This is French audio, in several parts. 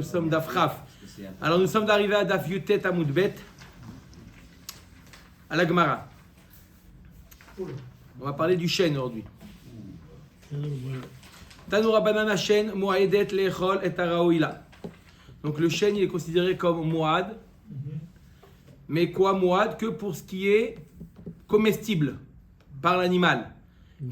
Nous sommes d'Afraf. Alors nous sommes arrivés à Daf Yutet Amoudbet, à la Gemara. On va parler du chêne aujourd'hui. Tanoura banana chêne, muaedet lechol et araouila. Donc le chêne il est considéré comme muad. Mais quoi muad? Que pour ce qui est comestible par l'animal.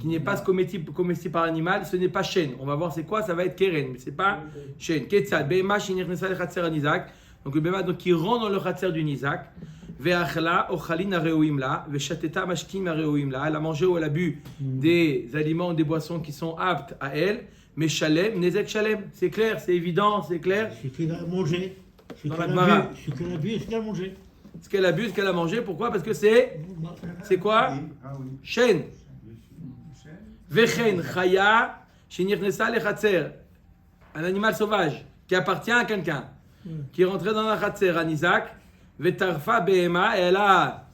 Qui n'est pas comestible par l'animal, ce n'est pas chêne. On va voir c'est quoi, ça va être keren, mais c'est pas chêne. Ketzad, behema shenirnesa lechatzer anizak. Donc le behema qui rentre dans le chatzer du nizak. Ve'achla ochalin areoim la, ve'shateta mashkim areoim la. Elle a mangé ou elle a bu des aliments, des boissons qui sont aptes à elle. Mais shalem, nezek shalem. C'est clair, c'est évident, c'est clair. Ce qu'elle a mangé. Ce qu'elle a bu et ce qu'elle a mangé. Ce qu'elle a bu, ce qu'elle a mangé. Pourquoi? Parce que c'est quoi? Chêne. Vechen chaya shenirnesa lechatzer. Un animal sauvage qui appartient à quelqu'un, qui est rentré dans la chatzer, à Isaac. Vetarfa behema, et elle a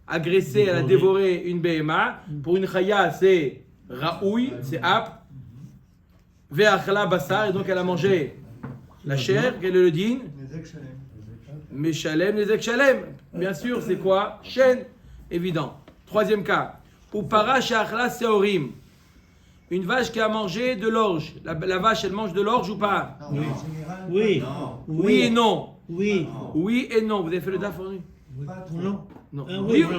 agressé, elle a dévoré une behema. Pour une chaya, c'est raoui, c'est apte. Ve'achla basar, et donc elle a mangé la chair. Quel est le din? Meshalem, nezek shalem. Bien sûr, c'est quoi? Chêne, évident. Troisième cas. Ou para she'achla seorim. Une vache qui a mangé de l'orge. La vache, elle mange de l'orge ou pas? Oui. Oui et non. Oui. Oui et non. Vous avez fait le daf aujourd'hui? Non. Non. Ah, oui, on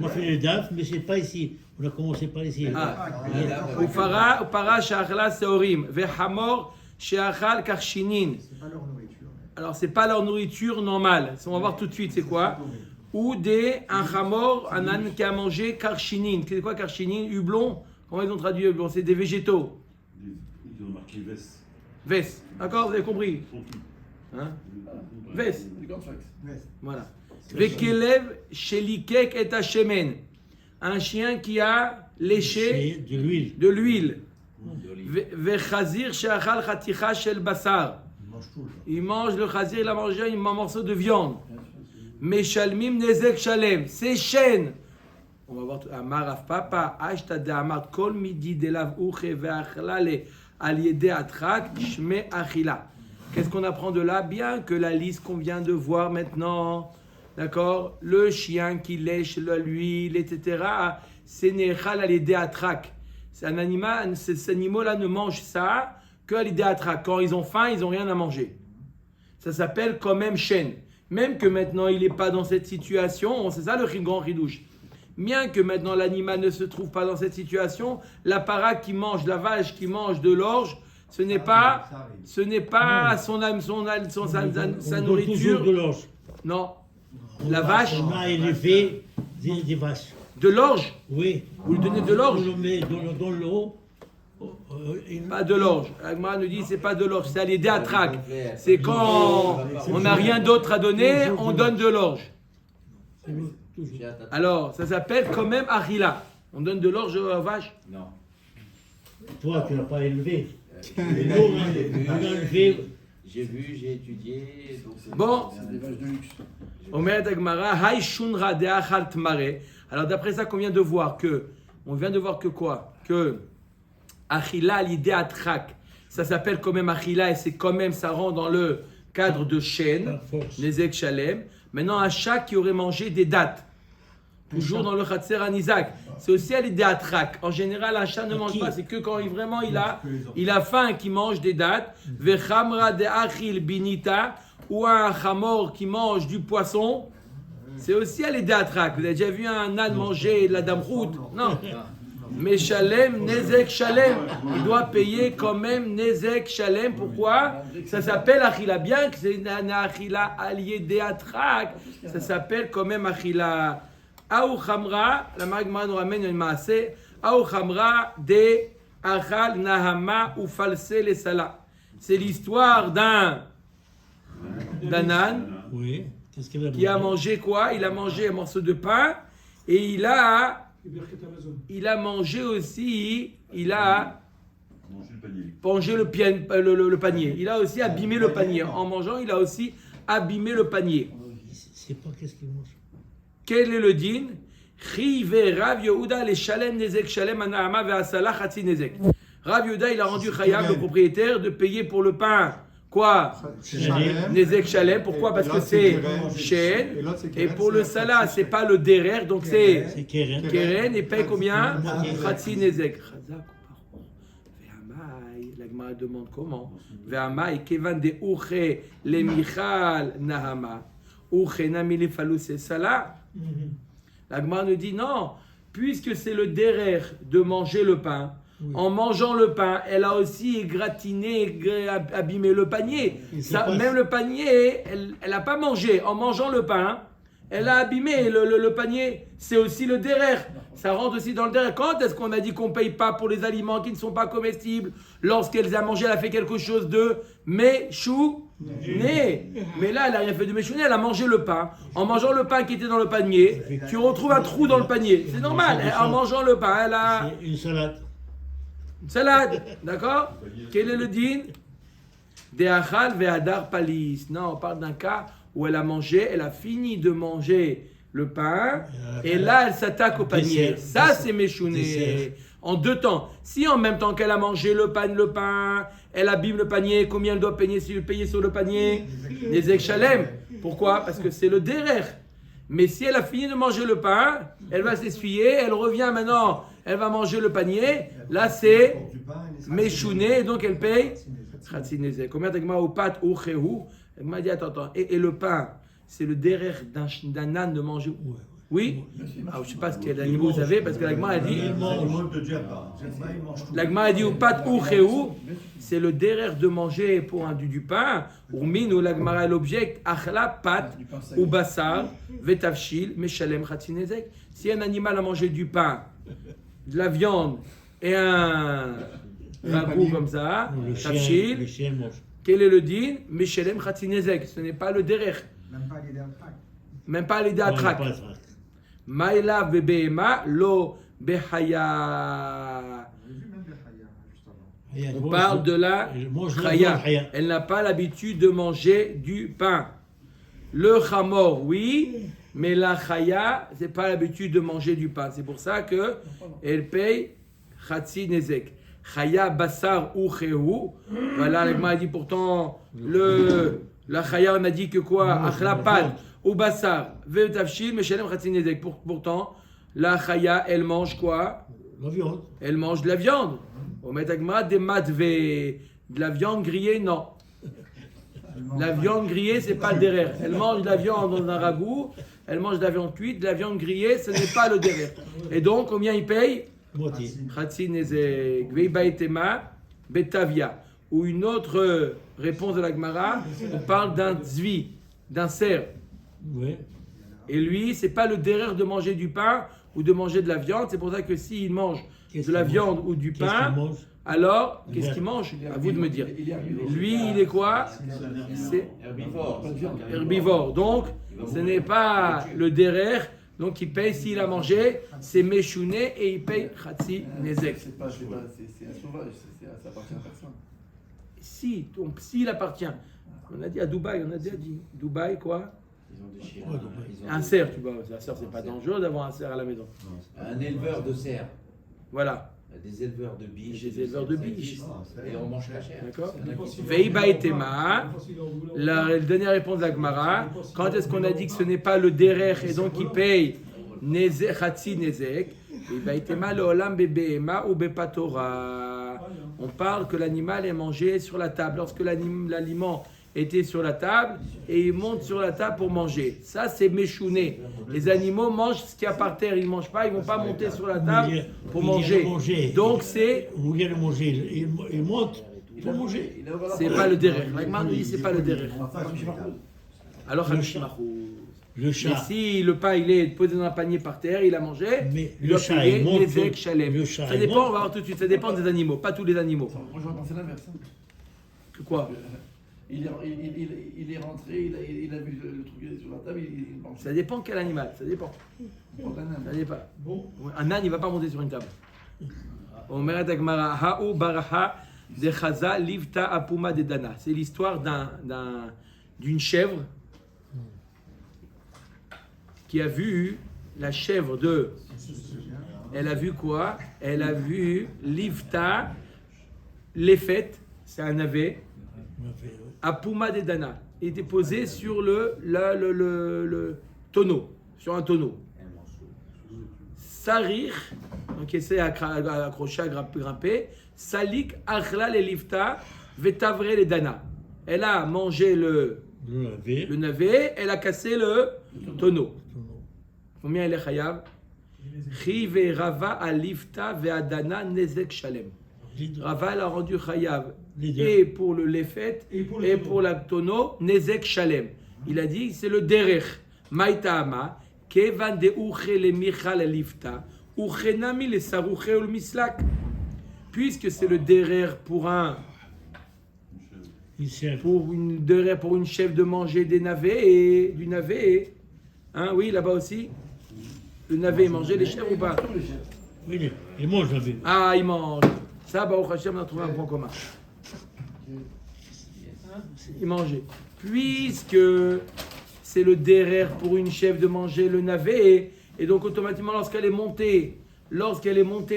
a fait le DAF, mais c'est pas ici. On a commencé par ici. Ou para she'achla seorim. Ve'hamor she'achal karshinin. Alors, c'est pas leur nourriture normale. On va voir tout de suite, c'est quoi? Ou un chamor, un âne qui a mangé karshinin. C'est quoi karshinin? Hublon. Comment ils ont traduit hublon? C'est des végétaux. Ils ont marqué veste. Veste. D'accord, vous avez compris? Hein? Veste. Voilà. Vekelev shelikek et hashemen. Un chien qui a léché de l'huile. Vechazir she'achal chaticha shel basar. Il mange le chazir, il a mangé un morceau de viande. Meshalmim nezek shalem. C'est chêne. On va voir. Amar papa ashta de amar kol midi de lav uche ve'achla le al yede atrak shme achila. Qu'est-ce qu'on apprend de là? Bien que la liste qu'on vient de voir maintenant, d'accord, le chien qui lèche l'huile, etc. C'est nechal al yede atrak. C'est un animal. Ces animaux-là ne mangent ça que à l'idée attraque. Quand ils ont faim, ils n'ont rien à manger. Ça s'appelle quand même chêne. Même que maintenant, il n'est pas dans cette situation, c'est ça le grand ridouche. Bien que maintenant, l'animal ne se trouve pas dans cette situation, la para qui mange, la vache qui mange de l'orge, ce n'est pas sa nourriture. De l'orge. Non. La vache. On a élevé des vaches. De l'orge? Oui. Vous lui donnez de l'orge? On le met dans l'eau. Pas de l'orge. Agma nous dit c'est pas de l'orge, c'est à l'idée à trac. C'est quand on n'a rien d'autre à donner, on donne de l'orge. Alors, ça s'appelle quand même achila. On donne de l'orge à la vache? Non. Toi, tu l'as pas élevé. On l'a élevé. J'ai vu, j'ai étudié. Bon. Omer d'Agmara, hay shunra de achal tmare. Alors d'après ça qu'on vient de voir on vient de voir que quoi? Que Achila, l'idée atrak, ça s'appelle quand même Achila et c'est quand même, ça rentre dans le cadre de chêne, Nezek Shalem. Maintenant, un chat qui aurait mangé des dattes, toujours dans le Khatser Anizak, c'est aussi à l'idée atrak. En général, un chat ne mange pas, c'est que quand vraiment il a faim qu'il mange des dattes. Vechamra de Achil Binita, ou un chamor qui mange du poisson, c'est aussi à l'idée atrak. Vous avez déjà vu un âne manger de la damrout? Non. Mais Shalem, Nezek Shalem, il doit payer quand même Nezek Shalem. Pourquoi? Ça s'appelle Achila. Bien que c'est une Achila alliée des Atrak, ça s'appelle quand même Achila. Aou Khamra, la Magma nous ramène une maasé. Aou Khamra de Achal Nahama ou False les Salah. C'est l'histoire d'un âne qui a mangé quoi? Il a mangé un morceau de pain et il a mangé aussi, il a mangé le panier. Il a aussi abîmé le panier. En mangeant, il a aussi abîmé le panier. C'est pas qu'est-ce qu'il mange. Quel est le din? Rav Yehuda le shalem nezek shalem anahama ve'asala chatzi nezek. Rav Yehuda, il a rendu chayab, le propriétaire, de payer pour le pain quoi? Shalem. Nezek Shalem. Pourquoi? Parce que c'est Shen. Et pour le Salah, c'est pas le Derer, donc c'est C'est Keren. Keren. Et paye combien? Moitié. Khatsi Nezek. Chazak ou Ve'amai. La Gemara demande comment? Ve'amai kevan de uche le michal nahama. Uche nami le falou c'est Salah. La Gemara nous dit non, puisque c'est le derer de manger le pain, en mangeant le pain, elle a aussi égratigné, abîmé le panier. Ça, même le panier, elle n'a pas mangé. En mangeant le pain, elle a abîmé le panier. C'est aussi le derer. Ça rentre aussi dans le derer. Quand est-ce qu'on a dit qu'on ne paye pas pour les aliments qui ne sont pas comestibles? Lorsqu'elle a mangé, elle a fait quelque chose de méchouné. Mais là, elle n'a rien fait de méchouné, elle a mangé le pain. En mangeant le pain qui était dans le panier, tu retrouves un trou dans le panier. C'est normal. En mangeant le pain, elle a C'est une salade. une salade. D'accord? Quel est le din? Deachal ve'adar palis. Non, on parle d'un cas où elle a mangé, elle a fini de manger le pain, et là, elle s'attaque au panier. Ça, c'est méchouné. En deux temps. Si en même temps qu'elle a mangé le pain, elle abîme le panier, combien elle doit payer sur le panier? Les Echalem. Pourquoi? Parce que c'est le derer. Mais si elle a fini de manger le pain, elle va s'essuyer, elle revient maintenant, elle va manger le panier. Là, c'est méchouné, donc elle paye. Combien de au pat ou chehu? Elle m'a dit attends. Et le pain, c'est le derer d'un âne de manger. Oui? Alors, je ne sais pas quel animal vous avez, parce que l'agma a dit. L'agma a dit ou pat ou chehu, c'est le derer de manger pour du pain. Ou min ou l'agma a l'objet achla pat ou bassar vetavshil meshalem khatsinezek. Si un animal a mangé du pain, de la viande et un ragoût comme ça, tavshil. Le chien mange. Quel est le din? Meshalem khatsinezek. Ce n'est pas le derer. Même pas l'idée à trak. Maïla bebehema lo behaya. On parle de la chaya. Elle n'a pas l'habitude de manger du pain. Le chamor, oui, mais la chaya, c'est pas l'habitude de manger du pain. C'est pour ça que elle paye chatsi nezek. Chaya basar ou chehu. Voilà, l'agma a dit pourtant la chaya, on a dit que quoi? Achlapad ou bassar ve'tavshil meshalem chatsi nezek. Pourtant, la chaya, elle mange quoi? La viande. Elle mange de la viande. Au metagma des matve, de la viande grillée, non. La viande grillée, c'est pas le derer. Elle mange de la viande dans un ragoût, elle mange de la viande cuite, de la viande grillée, ce n'est pas le derer. Et donc, combien il paye? Moitié. Chatsi nezek veibaitema betavia. Ou une autre réponse de la Gemara, on parle d'un tzvi, d'un cerf. Oui. Et lui, c'est pas le derer de manger du pain ou de manger de la viande. C'est pour ça que s'il mange de la viande ou du pain, alors qu'est-ce qu'il mange? À vous de me dire. Lui, il est quoi? C'est herbivore. Donc, ce n'est pas le derer. Donc, il paye s'il a mangé. C'est méchouné et il paye chatsi nezek. C'est un sauvage, ça appartient à personne. Si, donc s'il appartient. On a dit à Dubaï, on a déjà dit. Dubaï, quoi? Ils ont des chiens. Un cerf, tu vois. Un cerf, c'est pas dangereux d'avoir un cerf à la maison. Un éleveur de cerfs. Voilà. Des éleveurs de biches. Des éleveurs de biches. Et on mange la chair. D'accord? Veiba et Tema. La dernière réponse de la Gemara. Quand est-ce qu'on a dit que ce n'est pas le derer et donc il paye Chatsi Nezek? Veiba et Tema, le Olam Bebehema ou Bepatora. On parle que l'animal est mangé sur la table. Lorsque l'aliment était sur la table et il monte sur la table pour manger. Ça, c'est méchouné. Les animaux mangent ce qu'il y a par terre. Ils ne mangent pas, ils ne vont pas monter sur la table pour manger. Donc, c'est... Vous voulez le manger, il monte pour manger. C'est pas le derer. La nous dit c'est pas le derer. Alors, Le chat. mais si le pain il est posé dans un panier par terre, il a mangé, Mais il le doit chat, payer il monte. Nezek Shalem. Le chat, Ça il dépend, monte. on va voir tout de suite, ça dépend des animaux, pas tous les animaux. Moi, j'aurais pensé l'inverse. Que quoi? Il est rentré, il a vu le truc sur la table, il mange. Ça dépend quel animal, ça dépend. Ça dépend. Un âne, il ne va pas monter sur une table. Omeret Agmara, Ha'u Baraha de Chaza Livta Apuma de Dana. C'est l'histoire d'une chèvre qui a vu la chèvre de. Elle a vu quoi? Elle a vu Livta, les fêtes, c'est un navet. Apuma de Dana. Il était posé sur le tonneau, sur un tonneau. Sarir, donc il essaie d'accrocher, à grimper. Salik achla le lifta vetavre le Dana. Elle a mangé le navet, elle a cassé le tonneau. Combien elle est chayav? Chive Rava alifta ve'adana nezek shalem. Rava elle a rendu chayav et pour le lefet et pour la tonneau nezek shalem. Il a dit c'est le derech maïtama kevan de uche le michal alifta uchenami le saruche ul mislak. Puisque c'est le derech pour une chef de manger des navets et du navet. Hein, oui, là-bas aussi. Le navet mangeait les chèvres ou pas? Oui, il mange la vie. Ah, il mange. Ça, Baruch Hashem, on a trouvé un point commun. Il mangeait. Puisque c'est le derrière pour une chef de manger le navet, et donc automatiquement, lorsqu'elle est montée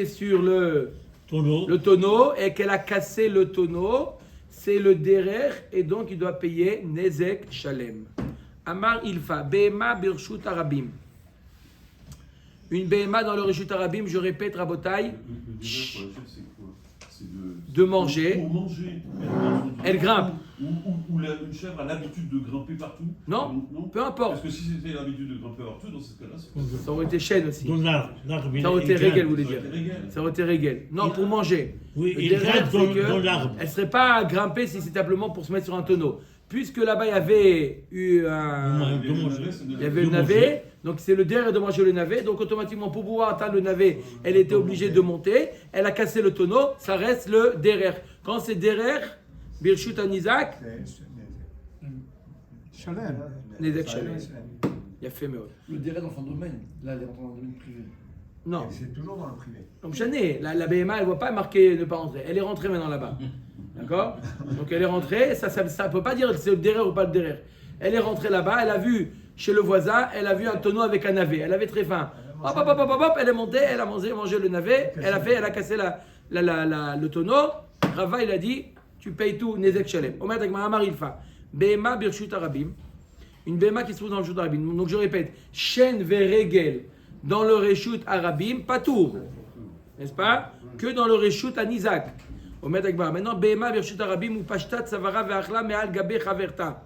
sur le tonneau et qu'elle a cassé le tonneau, c'est le derrière, et donc il doit payer Nezek Shalem. Amar Ilfa, Behema Birshut Arabim. Une Behema dans le Reshut Arabim, je répète, Rabotai, de manger. Pour manger, Elle grimpe. Ou une chèvre a l'habitude de grimper partout. Non, peu importe. Parce que si c'était l'habitude de grimper partout, dans ce cas-là, ça aurait été chaîne aussi. Dans l'arbre, ça aurait été régel, vous voulez dire. Ça aurait été régel. Non, pour manger. Oui, il grimpe dans l'arbre. Elle ne serait pas grimpée si c'était simplement pour se mettre sur un tonneau. Puisque là-bas, il y avait eu il y avait le navet, donc c'est le derrière de manger le navet, donc automatiquement pour pouvoir atteindre le navet, elle était obligée de monter, elle a cassé le tonneau, ça reste le derrière. Quand c'est derrière, Birshut Anizak, Nezek Shalem. Il a fait mieux. Le derrière dans son domaine, là elle est rentrée dans le domaine privé. Non. C'est toujours dans le privé. Donc Chané, la BMA, elle ne voit pas marquer ne pas rentrer. Elle est rentrée maintenant là-bas. D'accord? Donc elle est rentrée, ça ne peut pas dire que c'est le derrière ou pas le derrière. Elle est rentrée là-bas, elle a vu chez le voisin, elle a vu un tonneau avec un navet. Elle avait très faim. Hop, hop, hop, hop, hop, elle est montée, elle a mangé le navet, elle a cassé le tonneau. Rava, il a dit, tu payes tout, Nezek Shalem. Omer Dagmar Amar Ilfa. Behema Birshut Arabim. Une Behema qui se trouve dans le Reshut Arabim. Donc je répète, Shen Veregel dans le Reshut Arabim, Patour. N'est-ce pas? Que dans le Reshut Anizak. Omer Dagmar. Maintenant, Behema Birshut Arabim ou Pashtat Savara Ve'achla Me'al Gabe Chaverta.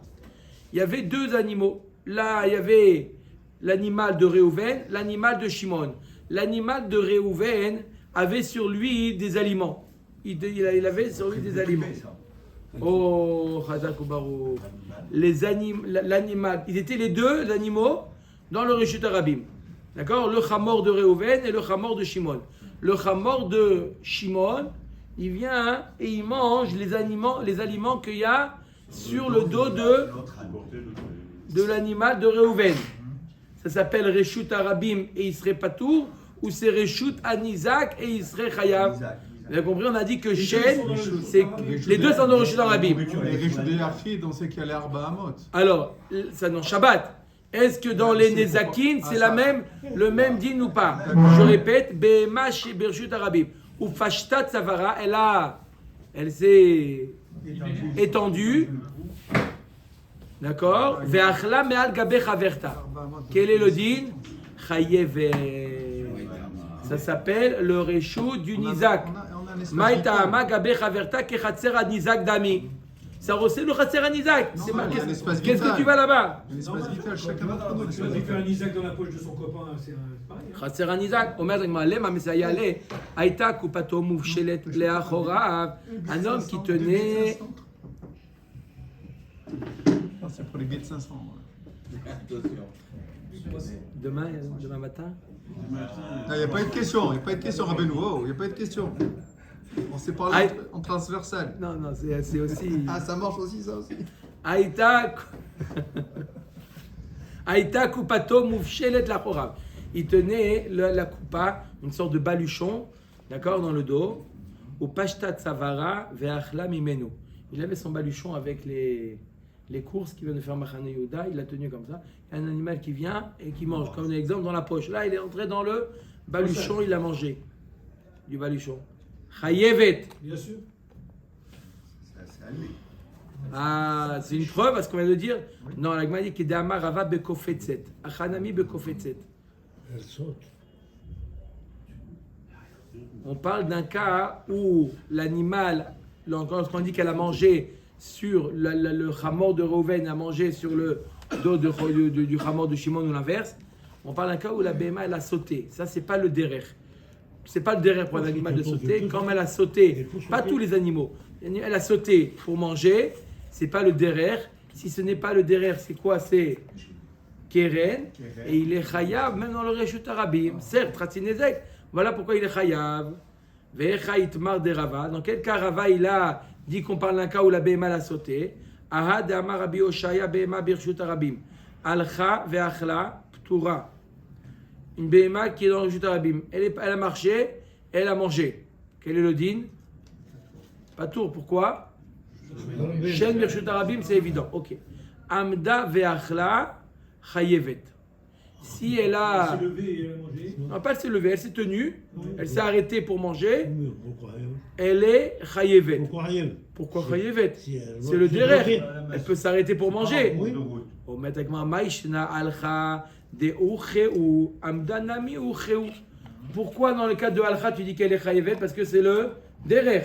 Il y avait deux animaux. Là, il y avait l'animal de Réhouven, l'animal de Shimon. L'animal de Réhouven avait sur lui des aliments. Il avait sur lui des aliments. Oh, Chazak ou Baruch. L'animal, ils étaient les deux animaux dans le Reshut Arabim. D'accord? Le Chamor de Réhouven et le Chamor de Shimon. Le Chamor de Shimon, il vient et il mange les aliments qu'il y a sur le dos de l'animal de Réhouven. Ça s'appelle Reshut Arabim et il serait patour, ou c'est Reshut Anizak et il serait Chayav. Vous avez compris, on a dit que Shen, les deux sont dans Reshut Arabim. Les Reshut de Yachid, on sait qu'il y a les Arba Hamot. Alors, ça dans Shabbat. Est-ce que dans les Nezakin, c'est le même din ou pas? Je répète, Behema chez Reshut Arabim. Ou Fashtat Savara, elle s'est étendue. D'accord? Ve'achla me'al gabe chaverta. Quel est le din? Chayevet. Ça s'appelle le Reshut du Nizak. Maïta'ama gabe chaverta kechatser Nizak dami. Ça ressemble le Khatser Nizak. Qu'est-ce que tu vas là-bas? L'espace vital, chacun d'entre nous. Il fait un Isaac dans la poche de son copain, c'est pareil. Khatser Nizak. Omer Dagmar ma mesayale. Aïta kupato muvshelet le'achorav. Un homme qui tenait. C'est pour les guides 500. Demain matin? Il n'y a pas eu de question, Rabbeinu. Il n'y a pas eu de question. On s'est parlé en transversal. Non, c'est aussi. Ah, ça marche aussi, ça aussi. Aïta kupato muvshelet lachorav. Il tenait la coupa, une sorte de baluchon, d'accord, dans le dos. Au pashtat savara ve'achla mimenu. Il avait son baluchon avec les courses qui viennent de faire Machane Yehuda, il l'a tenu comme ça. Il y a un animal qui vient et qui mange, comme l'exemple dans la poche. Là, il est entré dans le baluchon, il a mangé du baluchon. Chayevet. Bien sûr. C'est à lui. Ah, c'est une preuve, parce qu'on vient de dire. Non, la Gemara dit qu'il est Amar Rava bekofetzet. Achanami bekofetzet. Elle saute. On parle d'un cas où l'animal, lorsqu'on dit qu'elle a mangé sur le chamor de Reuven, a mangé sur le dos du chamor de Shimon ou l'inverse, on parle d'un cas où la BMA elle a sauté. Ça, c'est pas le derer. C'est pas le derer pour un animal de sauter. Comme elle a sauté, pas tous les animaux, elle a sauté pour manger, c'est pas le derer. Si ce n'est pas le derer, c'est quoi? C'est Keren. Et il est chayav même dans le Reshut Arabim. Certes, Ratzinezek. Voilà pourquoi il est chayav. Ve'echa itmar de Rava. Dans quel cas Rava il a dit qu'on parle d'un cas où la BMA l'a sauté? Aha de Amar Rabbi Oshaya BMA birshut Arabim. Alcha ve'achla ptura. Une BMA qui est dans le Reshut Arabim. Elle a marché, elle a mangé. Quel est le din? Pas tour. Pourquoi? Shen birshut Arabim, c'est évident. Ok. Amda ve'achla chayevet. Si elle a. Elle s'est levée et elle a mangé. Non, pas elle s'est levée, elle s'est tenue, elle s'est arrêtée pour manger, Pourquoi elle est chayevet. Pourquoi rien? Pourquoi chayevet? Si elle- C'est le si derer. elle- Elle peut s'arrêter pour manger. Oui. Au maître Maïshna alcha de ucheu amdanami ucheu. Pourquoi dans le cas de alcha tu dis qu'elle est chayevet? Parce que c'est le derer.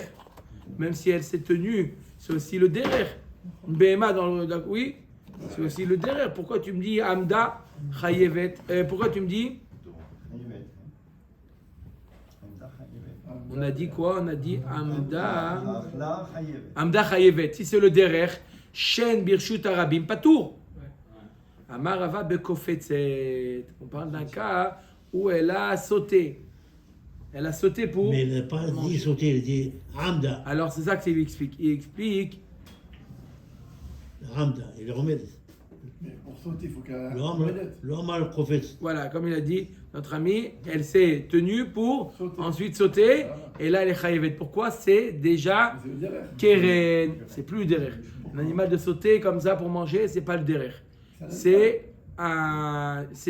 Même si elle s'est tenue, c'est aussi le derer. Une BMA dans le. Oui, c'est aussi le derer. Pourquoi tu me dis amda chayevet? Pourquoi tu me dis. On a dit quoi? On a dit Amda. Amda Chayevet. Si c'est le derer, Shen Birshut Arabim Patour. Amarava Bekofetzet. On parle d'un cas où elle a sauté. Elle a sauté pour. Mais elle n'a pas dit sauter, elle a dit Hamda. Alors c'est ça que il explique. Il explique. Hamda, il remet. Mais pour sauter, il faut qu'elle L'homme a le prophète. Voilà, comme il a dit, notre ami, elle s'est tenue pour Sauter. ensuite sauter. Et là, elle est Chayevet. Pourquoi? C'est déjà. C'est le derrière. Keren, c'est plus le derer. Un animal de sauter comme ça pour manger, c'est pas le derer. C'est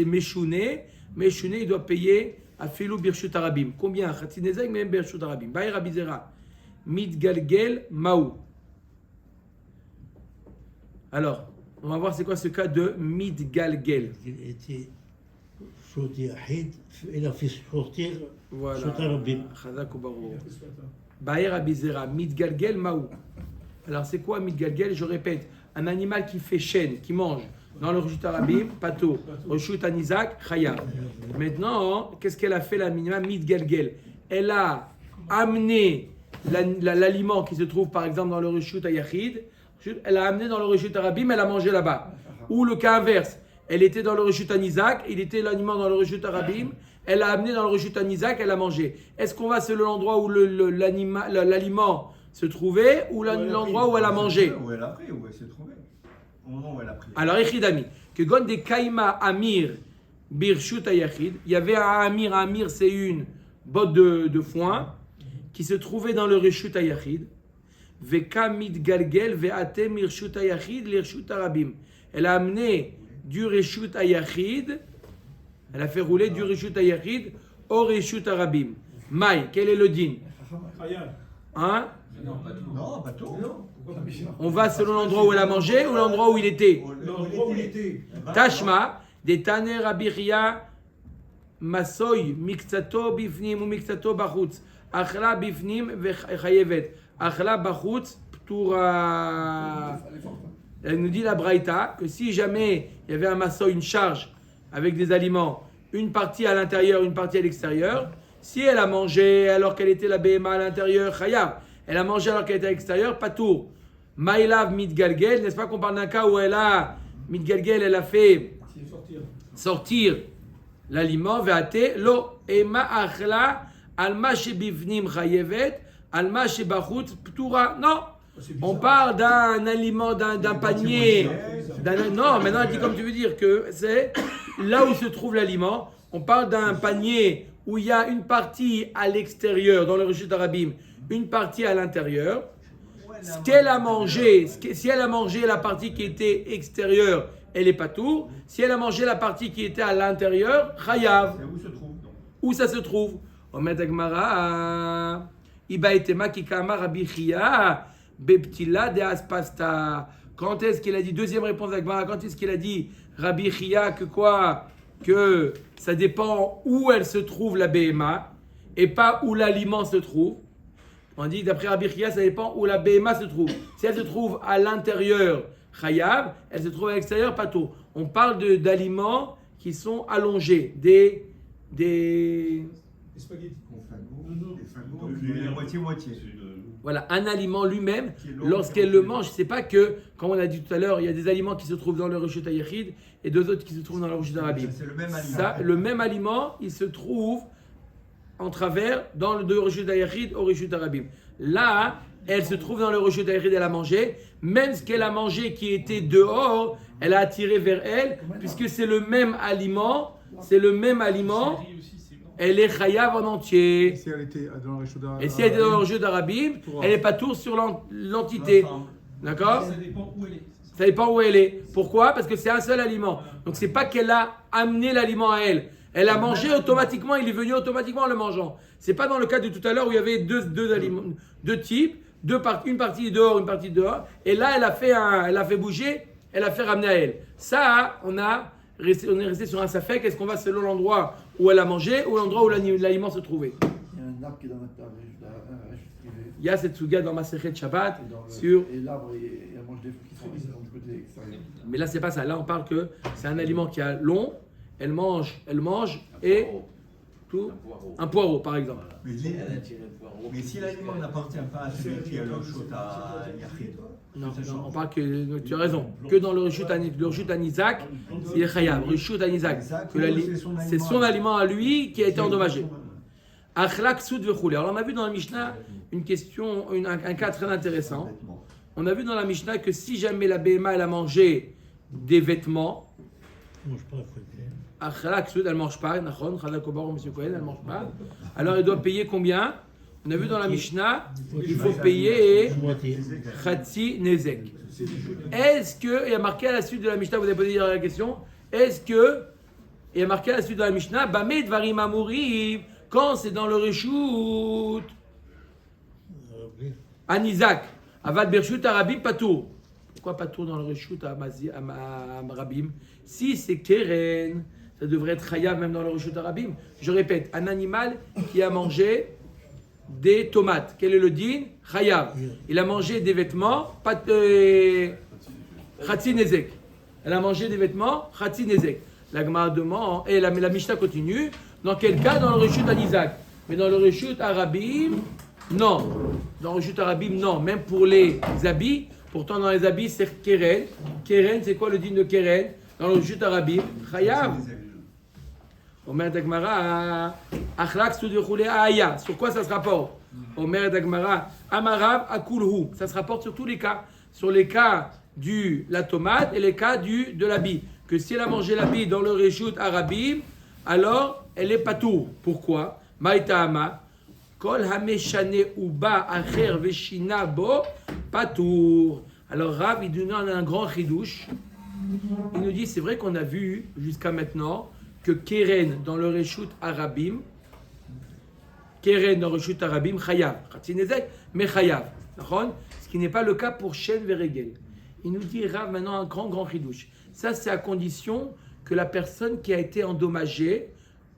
Meshouné. Meshouné, il doit payer à Filou Birshut Arabim. Combien? Khatinezek, même Birshut Arabim. Baï Rabizera. Midgalgel Maou. Alors, on va voir c'est quoi ce cas de Midgalgel. Il était sauté à Hid, il a fait sortir Voilà. sauter Rabbi. Chazak ou Barou. Baï Rabizera. Midgalgel Maou. Alors, c'est quoi Midgalgel? Je répète, un animal qui fait chaîne, qui mange. Dans le Reshut Arabim, Pato. Reshut Anizak, Chaya. Maintenant, qu'est-ce qu'elle a fait la minima Midgalgel? Elle a amené l'aliment qui se trouve par exemple dans le Reshut Ayachid. Elle a amené dans le Reshut Arabim, elle a mangé là-bas. Ou le cas inverse, elle était dans le Reshut Anizak, il était l'aliment dans le Reshut Arabim, elle a amené dans le Reshut Anizak, elle a mangé. Est-ce qu'on va selon l'endroit où l'aliment se trouvait ou l'endroit où elle a mangé? Où elle a pris, où elle s'est trouvée. Au moment où elle a pris. Alors, Echidami, que gon de Kaima Amir Birshut Ayachid, il y avait un Amir c'est une botte de foin qui se trouvait dans le Reshut Ayachid. Veka Midgalgel Veate Mirshut Ayachid l'Irshut Arabim. Elle a amené du Reshut Ayachid, elle a fait rouler du Reshut Ayachid au Reshut Arabim. Maï, quel est le din? Khayal. Hein? Non, pas tout. On va selon l'endroit où elle a mangé ou l'endroit où il était. L'endroit où il était. Tashma, des Taner Rabiria Masoy, Miksato Bifnim ou Miksato Bachutz. Achla Bifnim Vechayevet. Achla Bachutz Ptura. Elle nous dit la Braïta que si jamais il y avait un Masoy, une charge avec des aliments, une partie à l'intérieur, une partie à l'extérieur, si elle a mangé alors qu'elle était la BMA à l'intérieur, Chayav. Elle a mangé alors qu'elle était à l'extérieur, Patour. Maïlav Midgalgel, n'est-ce pas qu'on parle d'un cas où elle a, Midgalgel, elle a fait sortir l'aliment, Veate, lo, ema achla, alma shebivnim chayevet, alma shebachut ptura. Non, on parle d'un aliment, d'un panier. Non, maintenant, elle dit comme tu veux dire que c'est là où se trouve l'aliment. On parle d'un panier où il y a une partie à l'extérieur, dans le Reshut Arabim, une partie à l'intérieur. Ce qu'elle a mangé, si elle a mangé la partie qui était extérieure, elle est patour. Si elle a mangé la partie qui était à l'intérieur, chayav. C'est où se trouve donc? Où ça se trouve? Omet Agmara, Iba etema ki kama Rabbi Chia, Beptila de Aspasta. Quand est-ce qu'il a dit, deuxième réponse d'Agmara, quand est-ce qu'il a dit Rabbi Chia que quoi? Que ça dépend où elle se trouve la BMA et pas où l'aliment se trouve. On dit d'après Rabbi Chia, ça dépend où la BMA se trouve. Si elle se trouve à l'intérieur, Chayav, elle se trouve à l'extérieur, Pato. On parle d'aliments qui sont allongés, des spaghettis. Moitié-moitié. Voilà, un aliment lui-même, lorsqu'elle le mange, c'est pas que, comme on a dit tout à l'heure, il y a des aliments qui se trouvent dans le Reshut HaYachid et deux autres qui se trouvent dans le Reshut HaRabim. C'est le même aliment. Ça, le même aliment, il se trouve en travers dans le Reshut HaYachid au Reshut HaRabim. Là, elle se trouve dans le Reshut HaYachid, elle a mangé, même ce qu'elle a mangé qui était dehors, elle a attiré vers elle, puisque c'est le même aliment, elle est chayav en entier. Et si elle était dans le Reshut HaRabim. Et si elle était dans le Reshut HaRabim, elle n'est pas tour sur l'entité. D'accord? Ça dépend où elle est. Ça dépend où elle est. Pourquoi? Parce que c'est un seul aliment. Donc c'est pas qu'elle a amené l'aliment à elle. Elle a mangé automatiquement, il est venu automatiquement en le mangeant. C'est pas dans le cas de tout à l'heure où il y avait deux aliments, deux types, une partie dehors, une partie dehors. Et là, elle a fait bouger, elle a fait ramener à elle. Ça, on est resté sur un safek. Est-ce qu'on va selon l'endroit où elle a mangé ou l'endroit où l'aliment se trouvait? Il y a un arbre qui est dans un reshut privé. Il y a cette souga dans Masechet Shabbat Et sur. Et l'arbre, il mange des fruits qui sont du côté extérieur. Mais là, c'est pas ça. Là, on parle que c'est un aliment qui a long. Elle mange et tout. Un poireau, par exemple. Mais si l'aliment n'appartient pas à celui qui est le Reshut HaYachid. Non, on parle que tu as raison. Que dans le Reshut HaNizak, il est chayav. Reshut HaNizak, c'est son aliment à lui qui a été endommagé. Achlak soud vechule. Alors on a vu dans la Mishnah une question, un cas très intéressant. On a vu dans la Mishnah que si jamais la BMA elle a mangé des vêtements, Achlak soud, elle ne mange pas. Nachon, Chazak Obar ou Monsieur Cohen, elle ne mange pas. Alors elle doit payer combien? On a vu dans la Mishnah, il faut payer Khatsi Nezek. Est-ce que, il y a marqué à la suite de la Mishnah, vous avez posé la question, est-ce que, il y a marqué à la suite de la Mishnah, Bameh Dvarim Amouriv, quand c'est dans le Reshut Anizak, Avad Bershut Arabim Patour. Pourquoi Patour dans le Reshut Arabim? Si c'est Keren, ça devrait être Chayav même dans le Reshut Arabim. Je répète, un animal qui a mangé des tomates. Quel est le din? Chayav. Il a mangé des vêtements, Khatsi Nezek. Elle a mangé des vêtements, Khatsi Nezek. La Gemara demande, et la Mishnah continue, dans quel cas? Dans le Reshut Anizak. Mais dans le Reshut Arabim, non. Dans le Reshut Arabim, non. Même pour les habits, pourtant dans les habits, c'est Keren. Keren, c'est quoi le din de Keren? Dans le Reshut Arabim, Chayav. Omer Dagmara, Achlak Soudechule Aya. Sur quoi ça se rapporte? Omer Dagmara, Amarav Akulhu. Ça se rapporte sur tous les cas. Sur les cas de la tomate et les cas de l'habit. Que si elle a mangé l'habit dans le Reshut Arabim, alors elle est patour. Pourquoi? Maïtahama. Kol Hameshane Uba Acher Veshina Bo Patour. Alors Rav, il nous donne un grand chidouche. Il nous dit, c'est vrai qu'on a vu jusqu'à maintenant que Keren dans le Reshut Arabim, Keren dans le Reshut Arabim, Chayav. Khatsinezek, mais Chayav. Ce qui n'est pas le cas pour Shen Veregel. Il nous dit, Rav, maintenant un grand chidouche. Ça, c'est à condition que la personne qui a été endommagée,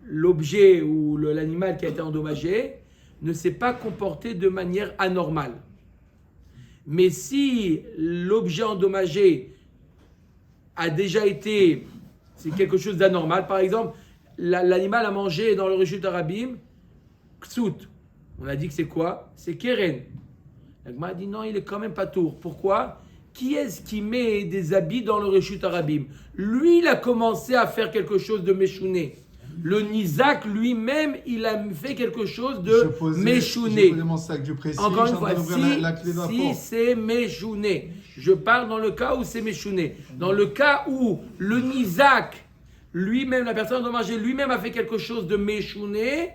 l'objet ou l'animal qui a été endommagé, ne s'est pas comporté de manière anormale. Mais si l'objet endommagé a déjà été, c'est quelque chose d'anormal, par exemple, l'animal a mangé dans le Reshut Arabim, Ksout. On a dit que c'est quoi? C'est Keren. La Gemara a dit non, il est quand même pas tour. Pourquoi? Qui est-ce qui met des habits dans le Reshut Arabim? Lui, il a commencé à faire quelque chose de méchouné. Le Nizak lui-même, il a fait quelque chose de méchouné. Encore une fois, si c'est méchouné, je parle dans le cas où c'est méchouné. Dans le cas où le Nizak, lui-même, la personne endommagée, lui-même a fait quelque chose de méchouné,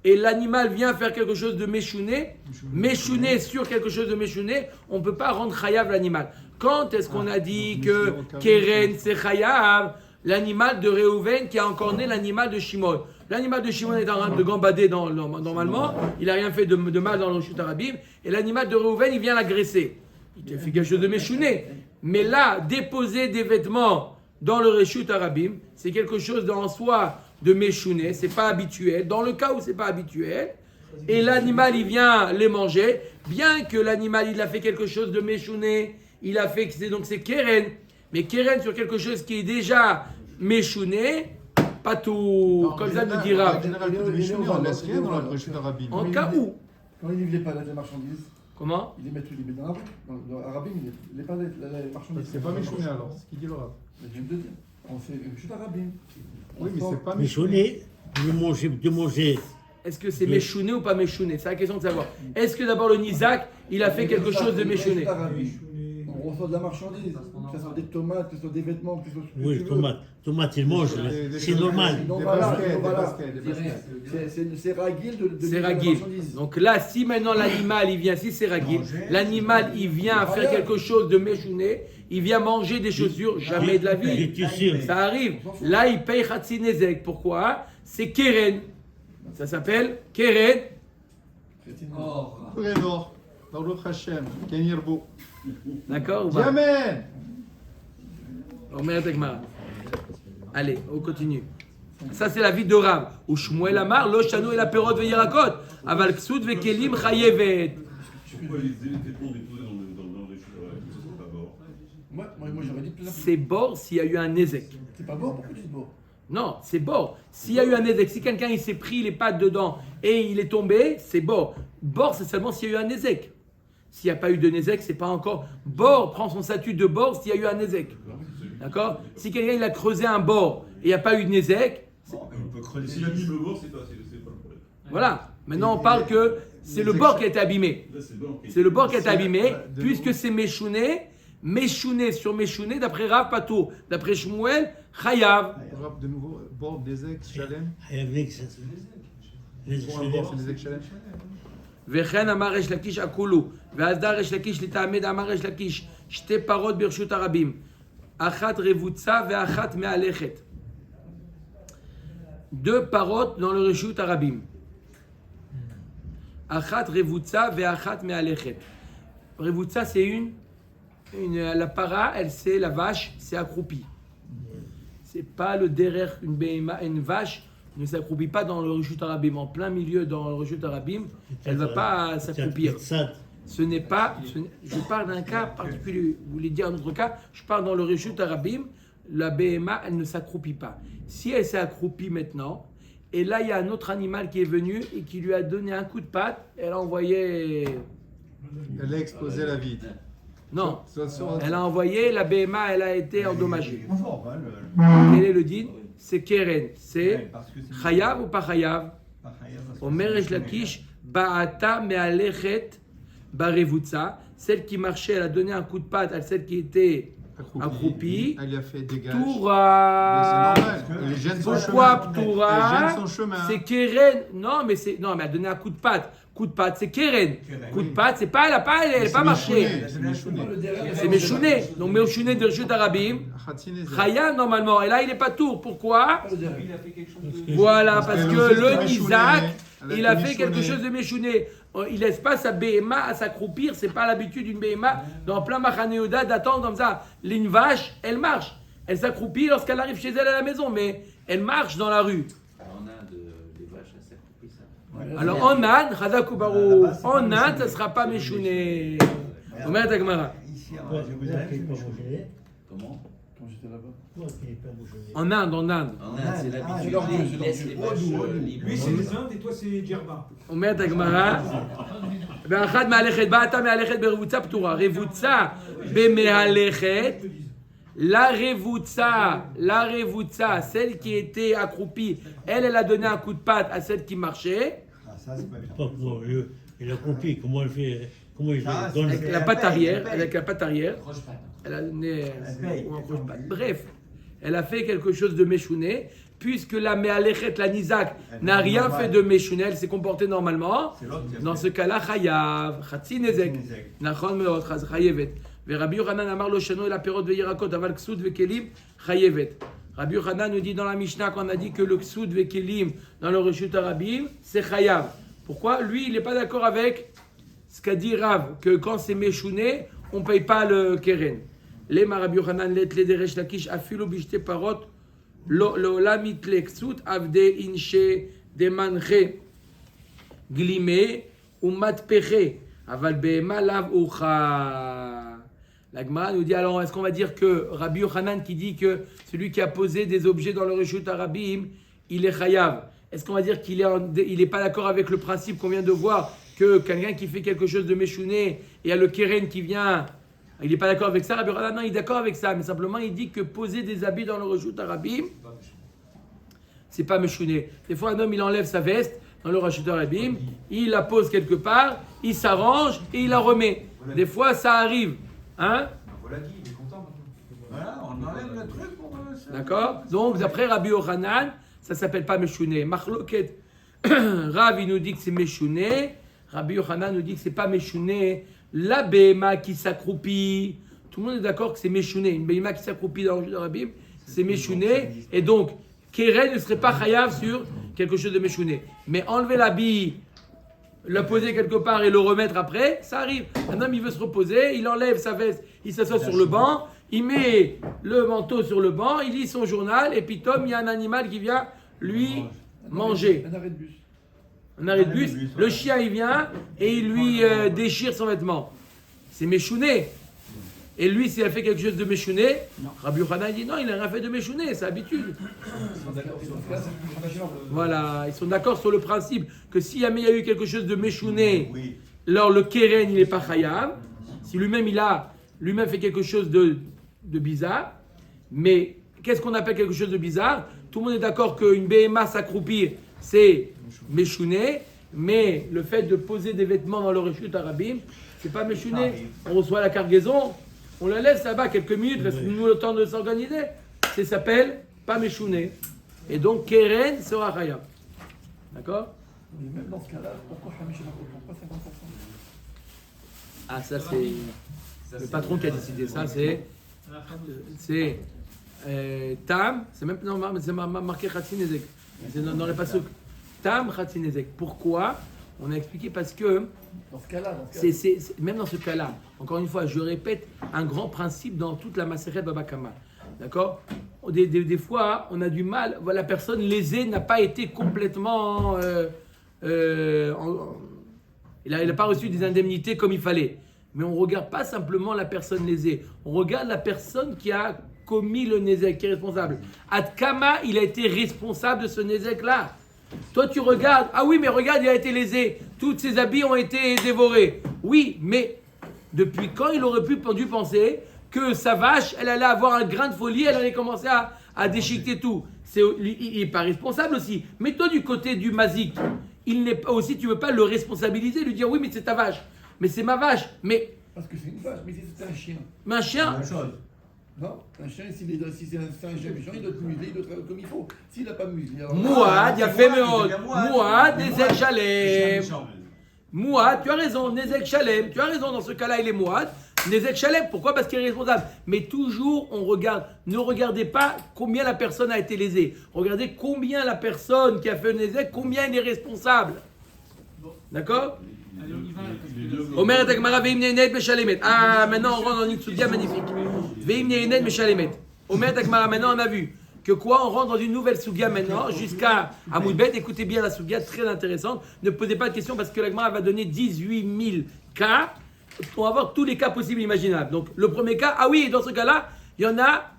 et l'animal vient faire quelque chose de méchouné sur quelque chose de méchouné, on ne peut pas rendre chayav l'animal. Quand est-ce qu'on a dit que Keren c'est chayav? l'animal de Réhouven qui a encore né l'animal de Shimon. L'animal de Shimon est en train de gambader normalement, il n'a rien fait de mal dans le Reshut Arabim, et l'animal de Réhouven, il vient l'agresser. Il te fait quelque chose de méchouné. Mais là, déposer des vêtements dans le Reshut Arabim, c'est quelque chose en soi de méchouné, c'est pas habituel. Dans le cas où c'est pas habituel, et l'animal, il vient les manger, bien que l'animal, il a fait quelque chose de méchouné, il a fait, c'est Keren. Mais Keren sur quelque chose qui est déjà méchouné, pas tout, comme ça me dira. En général, on laisse rien dans la Reshut Arabim. En cas où. Quand il livre les palettes des marchandises, Comment? il les met dans l'arbre. Dans l'Arabim, les palettes, les marchandises. C'est pas méchouné alors, c'est ce qu'il dit le Rav. Mais je viens de le dire. On fait une chute Arabim. Oui, mais c'est pas méchouné. Méchouné, de manger. Est-ce que c'est méchouné ou pas méchouné? C'est la question de savoir. Est-ce que d'abord le Nizak, il a fait quelque chose de méchouné? On reçoit de la marchandise, que ce soit des tomates, que ce soit des vêtements, que ce soit. Oui, tomate, il mange, c'est normal. Des baskets. C'est ragil de C'est ragil. Donc là, si maintenant l'animal, il vient, si c'est ragil, l'animal, il vient faire quelque chose de méchouné, il vient manger des chaussures, jamais de la vie. Ça arrive. Là, il paye Khatsinezek. Pourquoi? C'est Keren. Ça s'appelle Keren. Prénor, Baruch Hashem, Kenirbo. D'accord ou pas? Amen. On met avec Mara. Allez, on continue. Ça, c'est la vie de Rav. Ou Shmuel Amar, lo shanu et la perot ve yirakot. Aval ksud ve kelim chayevet. Pourquoi les vêtements déposés dans les cheveux, ça sont pas bord? Moi j'aurais dit plein. C'est bord s'il y a eu un Nézek. C'est pas bord, pourquoi tu dis bord? Non, c'est bord. S'il y a eu un Nézek, si quelqu'un il s'est pris les pattes dedans et il est tombé, c'est bord. Bord, c'est seulement s'il y a eu un Nézek. S'il n'y a pas eu de Nézek, c'est pas encore. Bord prend son statut de bord s'il y a eu un Nézek. D'accord? Si quelqu'un il a creusé un bord et il n'y a pas eu de Nézek, S'il a mis le bord, c'est pas le problème. voilà. Maintenant, on parle que c'est le bord qui a été abîmé. Là, c'est bon. C'est le bord qui a été abîmé, puisque c'est méchouné. Méchouné sur méchouné, d'après Rav Pato, d'après Shmuel, Chayav. Rav, de nouveau, bord des ex, Shalem. Les Pour un bord, c'est des ex, Shalem. וכן אמר ריש לקיש הכולו, והסדר ריש לקיש לטעמי דאמר ריש לקיש, שתי פרות ברשות הרבים, אחת רבוצה ואחת מהלכת. Deux parottes dans le reshut arabim. Achat revutza ve'achat me'alechet. Revutza, c'est la para, elle c'est la vache, c'est accroupi. C'est pas le derrière une vache ne s'accroupit pas dans le reshut arabim. En plein milieu dans le reshut arabim, elle va pas s'accroupir. Ce n'est pas. Je parle d'un cas particulier. Vous voulez dire un autre cas? Je parle dans le reshut arabim. La BMA, elle ne s'accroupit pas. Si elle s'est accroupie maintenant, et là il y a un autre animal qui est venu et qui lui a donné un coup de patte, elle a envoyé. Elle a exposé la vie. Non, elle a envoyé, la BMA, elle a été endommagée. Quel est le din? C'est Keren. C'est Chayav ou pas Chayav? Omer Resh Lakish, Ba'ata me'alechet barevutza. Celle qui marchait, elle a donné un coup de patte à celle qui était accroupie. Elle lui a fait dégage. Ptoura. C'est normal. Les gènes sont Pourquoi chemin. Ptoura? Les gènes sont chemin. C'est Keren. Non, mais elle a donné un coup de patte. Coup de patte, c'est Keren. Coup de patte, c'est pas, elle n'a pas marché. C'est méchouné. C'est méchouné. Donc méchouné de Reshut Arabim. Chayav normalement. Et là, il n'est pas tour. Pourquoi? Voilà, parce que le Nizak, il a fait quelque chose de méchouné. Il laisse pas sa BMA à s'accroupir. C'est pas l'habitude d'une BMA dans plein Machane Yehuda d'attendre comme ça. Une vache, elle marche. Elle s'accroupit lorsqu'elle arrive chez elle à la maison, mais elle marche dans la rue. En Inde, les vaches, elles s'accroupissent. Alors en Inde, Chazakoubarou, en Inde, ça ne sera pas méchouné. Omer Tagmara. Comment? Quand j'étais là-bas. En Inde. En Inde, c'est l'habitude. Ils laissent les vaches libres. Lui, c'est les Indes et toi, c'est Djerba. אומרת הגמרא, ואחת מהלכת, באת מהלכת ברבוצה פטורה, רבוצה במהלכת, la revutza, celle qui était accroupie, elle a donné un coup de patte à celle qui marchait. Il a compris comment elle fait. Comment il donne Avec la patte arrière, elle a donné un croche-patte. Bref, elle a fait quelque chose de méchouné, puisque la Me'alechet, la Nizak, n'a rien fait de méchouné, elle s'est comportée normalement. Dans ce cas-là, Chayav, Chatsi Nezek, Nachon Meot, Chayevet. ורבי יוחנן אמר לו שנו אל הפירות וירקות, אבל כסות וכלים חייבת. Rabbi Yochanan nous dit dans la Mishnah qu'on a dit que le Ksud Vekelim dans le Reshut Arabim, c'est Chayav. Pourquoi? Lui, il n'est pas d'accord avec ce qu'a dit Rav, que quand c'est Meshouné, on ne paye pas le Keren. Les Rabbi Yochanan let le deresh lakish afilo bishte parot lo lamit le Ksud avde inche de manche glime ou matpeche aval behema lav ucha. La Gemara nous dit alors, est-ce qu'on va dire que Rabbi Yochanan qui dit que celui qui a posé des objets dans le Reshut Arabim, il est chayav? Est-ce qu'on va dire qu'il est pas d'accord avec le principe qu'on vient de voir, que quelqu'un qui fait quelque chose de méchouné et il y a le keren qui vient, il n'est pas d'accord avec ça? Rabbi Yochanan, non, il est d'accord avec ça, mais simplement il dit que poser des habits dans le Reshut Arabim, c'est pas méchouné. Des fois un homme il enlève sa veste dans le Reshut Arabim, il la pose quelque part, il s'arrange et il la remet. Des fois ça arrive. Hein? Voilà qui, il est content. Voilà, on enlève le truc pour. D'accord? Donc, d'après Rabbi Yochanan, ça ne s'appelle pas Meshouné. Machloket, Rav, il nous dit que c'est Meshouné. Rabbi Yochanan nous dit que ce n'est pas Meshouné. La Béma qui s'accroupit. Tout le monde est d'accord que c'est Meshouné. Une Béma qui s'accroupit dans le Rabbi, c'est Meshouné. Et donc, Keren ne serait pas chayav sur quelque chose de Meshouné. Mais enlever l'habit, le poser quelque part et le remettre après, ça arrive. Un homme, il veut se reposer, il enlève sa veste, il s'assoit sur le banc, il met le manteau sur le banc, il lit son journal, et puis Tom, il y a un animal qui vient lui manger. Un arrêt de bus. Un arrêt de bus. Le chien, il vient et il lui déchire son vêtement. C'est méchouné. Et lui, s'il a fait quelque chose de méchouné, Rabbi Yochanan dit non, il n'a rien fait de méchouné, c'est habitude. Voilà, ils sont d'accord sur le principe que s'il y a eu quelque chose de méchouné, alors le keren, il n'est pas chayav. Si lui-même, il a lui-même fait quelque chose de bizarre, mais qu'est-ce qu'on appelle quelque chose de bizarre? Tout le monde est d'accord qu'une BMA s'accroupir, c'est méchouné, mais le fait de poser des vêtements dans le Reshut Arabim, c'est pas méchouné. On reçoit la cargaison, on la laisse là-bas quelques minutes, reste nous le temps de s'organiser. Ça s'appelle pas méchouné. Et donc Keren sera chayav. D'accord? Mais même dans ce cas-là, pourquoi Hamish ne prend pas 50%? Ah, ça c'est le patron qui a décidé ça, c'est Tam, c'est même non, c'est marqué Khatsinezek. C'est dans les pasuk. Tam Khatsinezek. Pourquoi? On a expliqué parce que dans ce cas-là, même dans ce cas-là, encore une fois, je répète un grand principe dans toute la Maseret Baba Kama. D'accord? Des fois, on a du mal. La personne lésée n'a pas été complètement. Il n'a pas reçu des indemnités comme il fallait. Mais on ne regarde pas simplement la personne lésée. On regarde la personne qui a commis le nézek, qui est responsable. Ad Kama, il a été responsable de ce nézek-là. Toi, tu regardes. Ah oui, mais regarde, il a été lésé. Tous ses habits ont été dévorés. Oui, mais depuis quand il aurait dû penser que sa vache, elle allait avoir un grain de folie, elle allait commencer à déchiqueter tout. Il n'est pas responsable aussi. Mais toi, du côté du mazik, il n'est pas aussi, tu ne veux pas le responsabiliser, lui dire oui, mais c'est ta vache. Mais c'est ma vache. Mais parce que c'est une vache, mais si c'est un chien. Mais un chien. Non, un chien, si c'est un chien méchant, il doit te museler, il doit travailler comme il faut. S'il n'a pas muselé. Mouad, il y a fait Mouad, Nezek Shalem. Mouad, tu as raison, Nezek Shalem. Tu as raison, dans ce cas-là, il est Mouad. Nezek Shalem, pourquoi? Parce qu'il est responsable. Mais toujours, on regarde. Ne regardez pas combien la personne a été lésée. Regardez combien la personne qui a fait le Nezek, combien elle est responsable. D'accord? Omer et Agmara veim neenet meshalemet. Ah, maintenant on rentre dans une soudия magnifique. Veim neenet meshalemet. Omer et Agmara, maintenant on a vu que quoi? On rentre dans une nouvelle soudия maintenant jusqu'à Amoudbet. Écoutez bien la soudия, très intéressante. Ne posez pas de questions parce que l'Agmara va donner 18 000 cas. On va voir tous les cas possibles et imaginables. Donc le premier cas, ah oui, dans ce cas-là, il y en a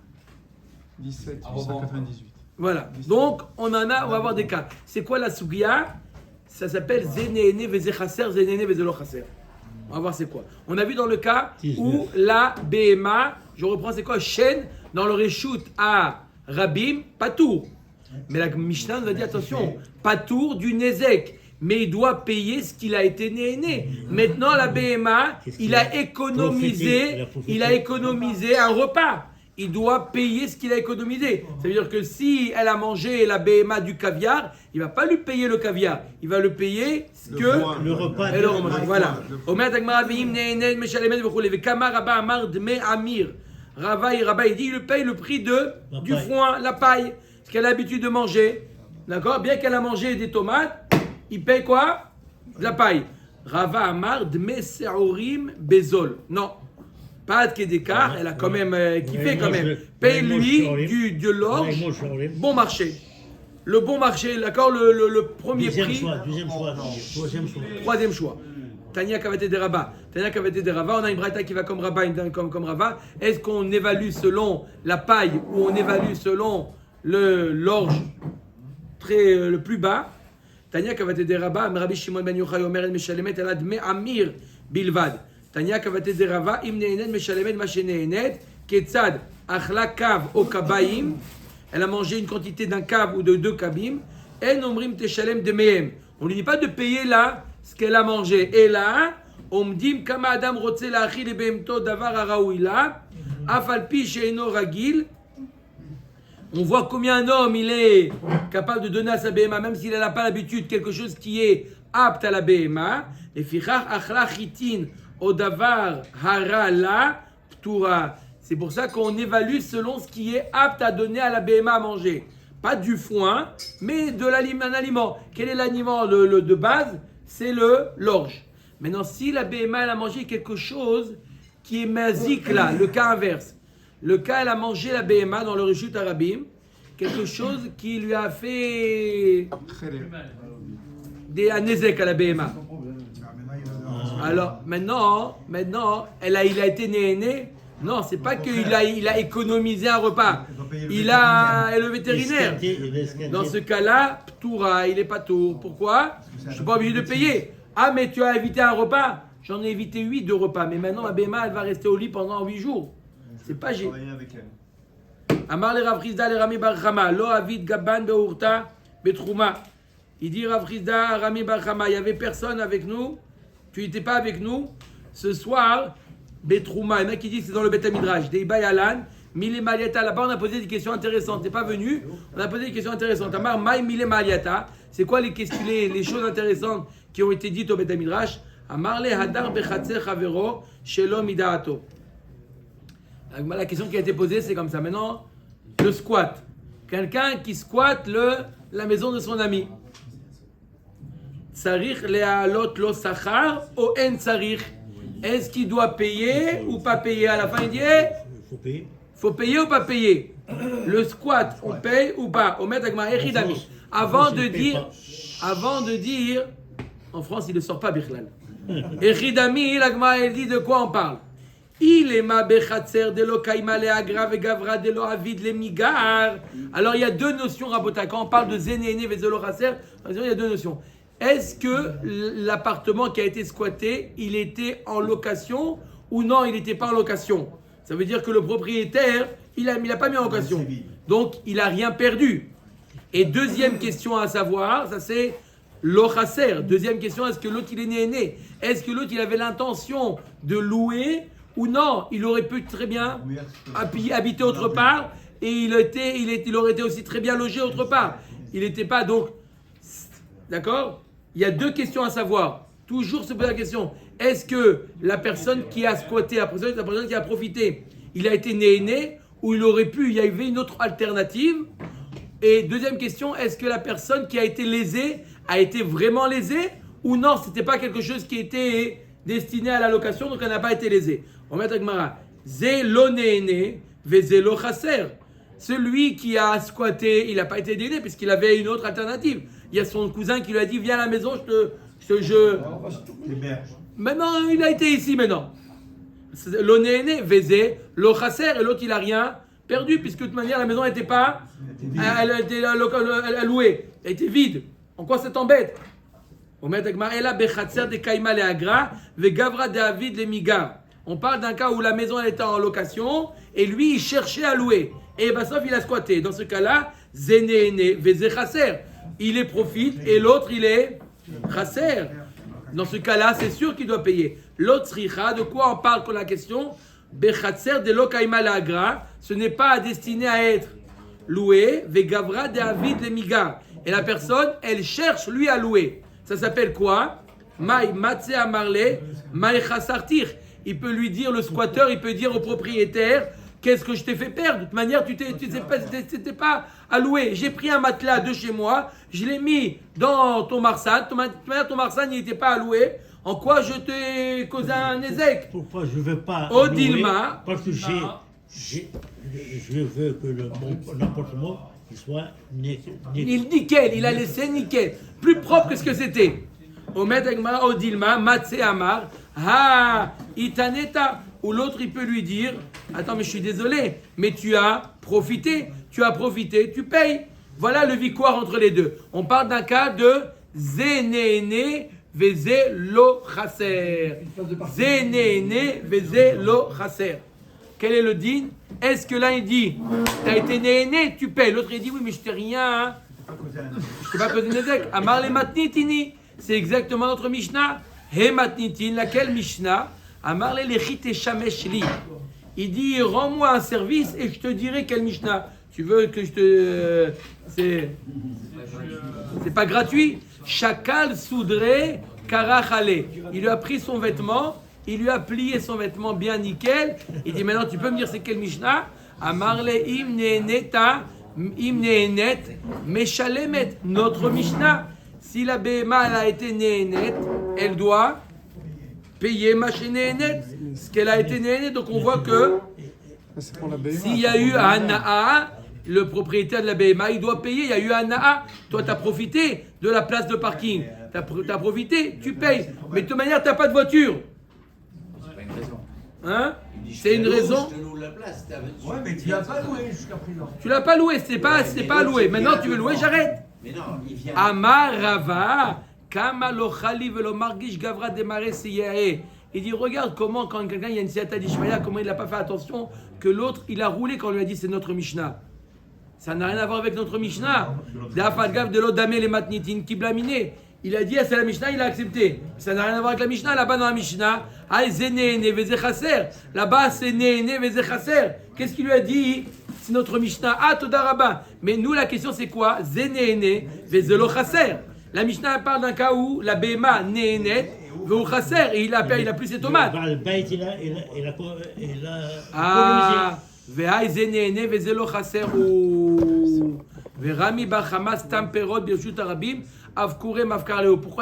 17 898. Voilà. Donc on va avoir des cas. C'est quoi la soudия? Ça s'appelle Zenéné Vezechasser, Zenéné Vezelochasser. On va voir c'est quoi. On a vu dans le cas où la BMA, je reprends c'est quoi? Chêne, dans le Reshut à Rabim, Patour. Mais la Mishnah nous a dit attention, Patour du Nezek. Mais il doit payer ce qu'il a été néné. Maintenant la BMA, il a économisé un repas. Il doit payer ce qu'il a économisé. Ça veut dire que si elle a mangé la BMA du caviar, il ne va pas lui payer le caviar. Il va le payer ce que le repas. Voilà. Rabba, il dit, il paye le prix du paille. foin, la paille, ce qu'elle a l'habitude de manger. D'accord? Bien qu'elle a mangé des tomates, il paye quoi? De la paille. Rava Amar, Dme Seorim Bezol. Non. Pas de Kedekar, elle a quand même kiffé quand même. Paye-lui de l'orge, bon marché. Le bon marché, d'accord, le premier prix. Troisième choix. Tania Kavate de Rabat. Tania Kavate de Rabat, on a une braïta qui va comme Rabat, comme Rabat. Est-ce qu'on évalue selon la paille ou on évalue selon l'orge le plus bas? Tania Kavate de Rabat, Rabbi Shimon ben Yochai Omer el Meshalemet el Adme Amir Bilvad. Tania Kavate de Rabat, Im Neenet Meshalemet Masheneenet, Ketzad Achla Kav o Kabaim. Elle a mangé une quantité d'un cave ou de 2 kabim. En Omrim Teshalem de Mehem. On ne lui dit pas de payer là ce qu'elle a mangé. Et là, on me dit Kama Adam Rotze la Achil et Behemto Davar Araouila, Afalpi Sheino Ragil. On voit combien un homme il est capable de donner à sa BMA, même s'il n'a pas l'habitude, quelque chose qui est apte à la BMA. Et Fichach Achla Chitin Odavar Harala Ptura. C'est pour ça qu'on évalue selon ce qui est apte à donner à la BMA à manger. Pas du foin, mais un aliment. Quel est l'aliment de base? C'est l'orge. Maintenant, si la BMA elle a mangé quelque chose qui est mazik là, le cas inverse. Le cas, elle a mangé la BMA dans le Rishut Arabim, quelque chose qui lui a fait des anézek à la BMA. Alors, maintenant, il a été né. Non, c'est pas qu'il a économisé un repas. Il a le vétérinaire. Dans ce cas-là, Ptoura, il est pas tour. Pourquoi? Je ne suis pas obligé de payer. Ah, mais tu as évité un repas? J'en ai évité 8 de repas. Mais maintenant, ma BMA, elle va rester au lit pendant 8 jours. C'est pas j'ai. Amar le Rav Chizda le Rami Bar Chama, lo avid gaban beurta betrouma. Il dit Rav Chizda Rami Bar Chama, il y avait personne avec nous. Tu n'étais pas avec nous. Ce soir, betrouma. Il y en a qui disent c'est dans le Bet Midrash. Deiba Yalan, Mile Maliata. Là-bas, on a posé des questions intéressantes. T'es pas venu? On a posé des questions intéressantes. Amar Maï Mile Maliata. C'est quoi les choses intéressantes qui ont été dites au Bet Midrash? Amar le Hadar bechatzer Chavero Shelo Midaato. La question qui a été posée, c'est comme ça. Maintenant, le squat. Quelqu'un qui squatte la maison de son ami. Tsarich le'alot lo sachar ou en tsarich. Est-ce qu'il doit payer ou pas payer? À la fin, il dit faut payer. Faut payer ou pas payer? Le squat, on paye ou pas? On met avec ma echidami. Avant de dire, en France, il ne sort pas Bichlal. Echidami, l'agma, elle dit de quoi on parle? Il est ma bechatzer de lo kaima le agra ve gavra de lo avid le migar. Alors il y a deux notions, Rabota. Quand on parle de zenéné ve zelo raser, il y a deux notions. Est-ce que l'appartement qui a été squatté, il était en location ou non, il n'était pas en location? Ça veut dire que le propriétaire, il a pas mis en location. Donc il n'a rien perdu. Et deuxième question à savoir, ça c'est l'ochaser. Deuxième question, est-ce que l'autre il est né? Est-ce que l'autre il avait l'intention de louer? Ou non, il aurait pu très bien habiter autre part et il aurait été aussi très bien logé autre part. Il n'était pas donc... D'accord? Il y a deux questions à savoir. Toujours se poser la question. Est-ce que la personne qui a squatté, la personne qui a profité, il a été né ou il aurait pu, il y avait une autre alternative? Et deuxième question, est-ce que la personne qui a été lésée a été vraiment lésée ou non, ce n'était pas quelque chose qui était destiné à la location, donc elle n'a pas été lésée. On met avec Mara. Zé lo néné, vezé lo chasser. Celui qui a squatté, il n'a pas été néné puisqu'il avait une autre alternative. Il y a son cousin qui lui a dit viens à la maison, Maintenant, il a été ici maintenant. Lo néné, vezé lo chasser. Et l'autre, il n'a rien perdu puisque de toute manière, la maison n'était pas. Elle était louée. Elle était vide. En quoi ça t'embête? On met avec Maëla bechatzer de kaima le agra ve gavra de avid le migar. On parle d'un cas où la maison elle était en location et lui il cherchait à louer. Et ben sauf il a squatté. Dans ce cas-là, zenéné ve chasser. Il est profite et l'autre il est chasser. Dans ce cas-là, c'est sûr qu'il doit payer. L'autre sricha, de quoi on parle pour la question? Bechatzer de lo kaima le agra. Ce n'est pas destiné à être loué. Ve gavra de avid le migar. Et la personne, elle cherche lui à louer. Ça s'appelle quoi? Maï matse amarle, maï chassartir. Il peut lui dire, le squatteur, il peut dire au propriétaire, Qu'est-ce que je t'ai fait perdre? De toute manière, tu t'étais pas alloué. J'ai pris un matelas de chez moi, je l'ai mis dans ton marsan. De toute manière, ton marsan, il n'était pas alloué. En quoi je t'ai causé un ézec? Pourquoi je ne veux pas Odilma. louer? Parce que je veux que mon appartement il soit Nickel, il a laissé nickel. Plus propre que ce que c'était. Omed Agmara Odilma, Matse Amar, Ha, Itaneta. Ou l'autre, il peut lui dire, attends, mais je suis désolé, mais tu as profité, tu payes. Voilà le victoire entre les deux. On parle d'un cas de Zénéné Vézé Lo Chaser. Zénéné Vézé Lo Chaser. Quel est le din? Est-ce que là il dit, t'as été néné, tu payes. L'autre il dit, oui, mais je t'ai rien. Hein. Je t'ai pas causé nezek. Amar le matnitini. C'est exactement notre Mishnah. He matnitin, laquelle Mishnah? Amar le lechite shamesh li. Il dit, rends-moi un service et je te dirai quelle Mishnah. Tu veux que je te... C'est pas gratuit. Shakal soudré karachale. Il lui a pris son vêtement. Il lui a plié son vêtement bien nickel. Il dit maintenant tu peux me dire c'est quel Mishnah? Amarle im neenet meshalemet. Notre Mishnah. Si la BMA elle a été neenet, elle doit payer ma neenet. Ce qu'elle a été neenet, donc on voit que s'il y a eu un naa, le propriétaire de la BMA, il doit payer. Il y a eu un naa. Toi tu as profité de la place de parking. Tu as profité, tu payes. Mais de toute manière tu n'as pas de voiture. Hein? C'est une raison. Je te loue la place. Ouais, mais tu l'as pas loué jusqu'à présent. Tu l'as pas loué, c'est pas loué. Maintenant tu veux louer, j'arrête. Mais non, il vient. Amar Rava, kama lo chali velo margish gavra demare siyae. Il dit regarde comment quand quelqu'un il y a une siyata d'Ishmaïa, comment il n'a pas fait attention que l'autre il a roulé quand on lui a dit c'est notre Mishnah. Ça n'a rien à voir avec notre Mishnah. D'afalgav de l'odame les matnitin qui blaminé. Il a dit, c'est la Mishnah, il a accepté. Ça n'a rien à voir avec la Mishnah. Là-bas, dans la Mishnah, là-bas, c'est Néné Veze Chaser. Qu'est-ce qu'il lui a dit? C'est notre Mishnah. Ah, Toda Rabba. Mais nous, la question, c'est quoi? Zénéné Veze Lo Chaser. La Mishnah parle d'un cas où la Béma Néné Veze Chaser. Et il a plus ses tomates. Ah, Vehaï Zénéné Veze Lo Chaser. Verami Bachamas Tamperot Birshut Arabim. Pourquoi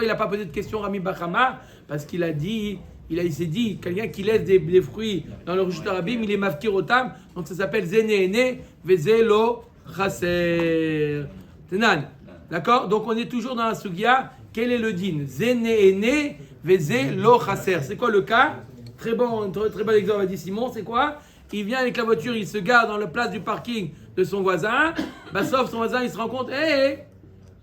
il n'a pas posé de question Rami Bachama? Parce qu'il a dit, il s'est dit, quelqu'un qui laisse des fruits dans le Rishut Arabim, il est mafkir otam, donc ça s'appelle Zénéné Vezelo Chaser. Tenan. D'accord? Donc on est toujours dans la Sugia. Quel est le din? Zénéné Vezelo Chaser. C'est quoi le cas? Très bon exemple, a dit Simon, c'est quoi? Il vient avec la voiture, il se gare dans la place du parking de son voisin, sauf son voisin, il se rend compte,